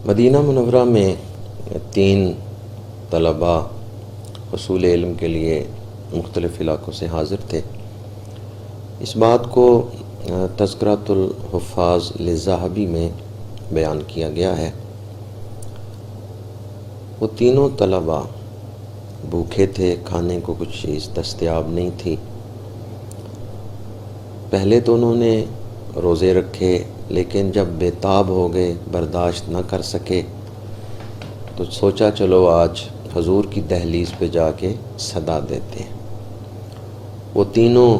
مدینہ منورہ میں 3 طلباء حصول علم کے لیے مختلف علاقوں سے حاضر تھے۔ اس بات کو تذکرۃ الحفاظ للذہبی میں بیان کیا گیا ہے۔ وہ تینوں طلباء بھوکے تھے، کھانے کو کچھ چیز دستیاب نہیں تھی۔ پہلے تو انہوں نے روزے رکھے، لیکن جب بے تاب ہو گئے، برداشت نہ کر سکے، تو سوچا چلو آج حضور کی دہلیز پہ جا کے صدا دیتے ہیں۔ وہ تینوں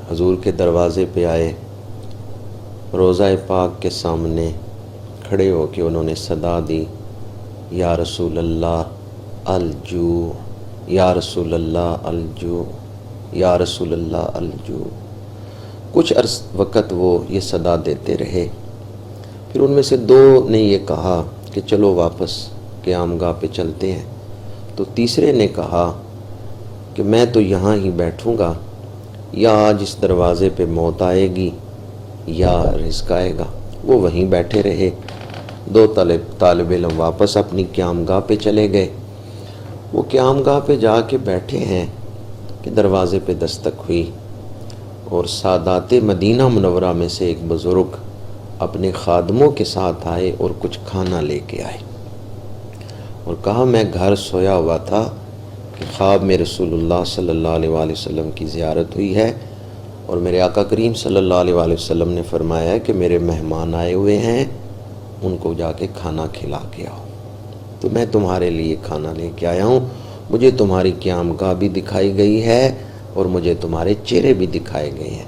حضور کے دروازے پہ آئے، روضہ پاک کے سامنے کھڑے ہو کے انہوں نے صدا دی، یا رسول اللہ الجوع، یا رسول اللہ الجوع، یا رسول اللہ الجوع۔ کچھ وقت وہ یہ صدا دیتے رہے۔ پھر ان میں سے 2 نے یہ کہا کہ چلو واپس قیام گاہ پہ چلتے ہیں۔ تو تیسرے نے کہا کہ میں تو یہاں ہی بیٹھوں گا، یا آج اس دروازے پہ موت آئے گی یا رزق آئے گا۔ وہ وہیں بیٹھے رہے۔ 2 طالب علم واپس اپنی قیام گاہ پہ چلے گئے۔ وہ قیام گاہ پہ جا کے بیٹھے ہیں کہ دروازے پہ دستک ہوئی، اور سادات مدینہ منورہ میں سے ایک بزرگ اپنے خادموں کے ساتھ آئے اور کچھ کھانا لے کے آئے، اور کہا میں گھر سویا ہوا تھا کہ خواب میں رسول اللہ صلی اللہ علیہ وآلہ وسلم کی زیارت ہوئی ہے، اور میرے آقا کریم صلی اللہ علیہ وآلہ وسلم نے فرمایا ہے کہ میرے مہمان آئے ہوئے ہیں، ان کو جا کے کھانا کھلا کے آؤ۔ تو میں تمہارے لیے کھانا لے کے آیا ہوں۔ مجھے تمہاری قیام گاہ بھی دکھائی گئی ہے اور مجھے تمہارے چہرے بھی دکھائے گئے ہیں۔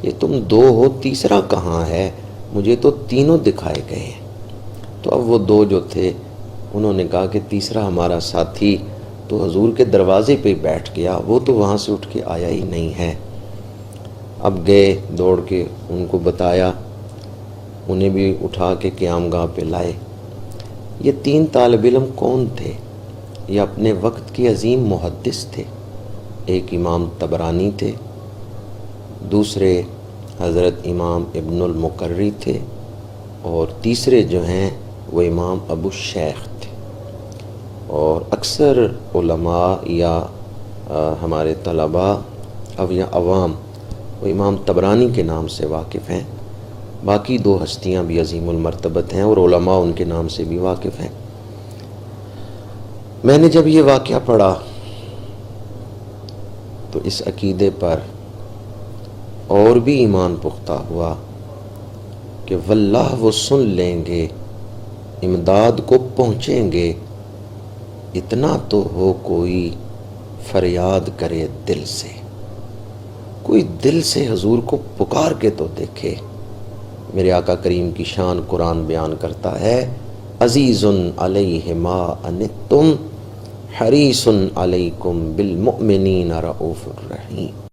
یہ تم 2 ہو، تیسرا کہاں ہے؟ مجھے تو تینوں دکھائے گئے ہیں۔ تو اب وہ 2 جو تھے انہوں نے کہا کہ تیسرا ہمارا ساتھی تو حضور کے دروازے پہ بیٹھ گیا، وہ تو وہاں سے اٹھ کے آیا ہی نہیں ہے۔ اب گئے دوڑ کے ان کو بتایا، انہیں بھی اٹھا کے قیام گاہ پہ لائے۔ یہ 3 طالب علم کون تھے؟ یہ اپنے وقت کے عظیم محدث تھے۔ ایک امام طبرانی تھے، دوسرے حضرت امام ابن المقری تھے، اور تیسرے جو ہیں وہ امام ابو شیخ تھے۔ اور اکثر علماء یا ہمارے طلباء یا عوام وہ امام طبرانی کے نام سے واقف ہیں۔ باقی 2 ہستیاں بھی عظیم المرتبت ہیں اور علماء ان کے نام سے بھی واقف ہیں۔ میں نے جب یہ واقعہ پڑھا تو اس عقیدے پر اور بھی ایمان پختہ ہوا کہ واللہ وہ سن لیں گے، امداد کو پہنچیں گے، اتنا تو ہو کوئی فریاد کرے دل سے، کوئی دل سے حضور کو پکار کے تو دیکھے۔ میرے آقا کریم کی شان قرآن بیان کرتا ہے، عزیز علیہ ما عنتم حریص علیکم بالمؤمنین رؤوف الرحیم۔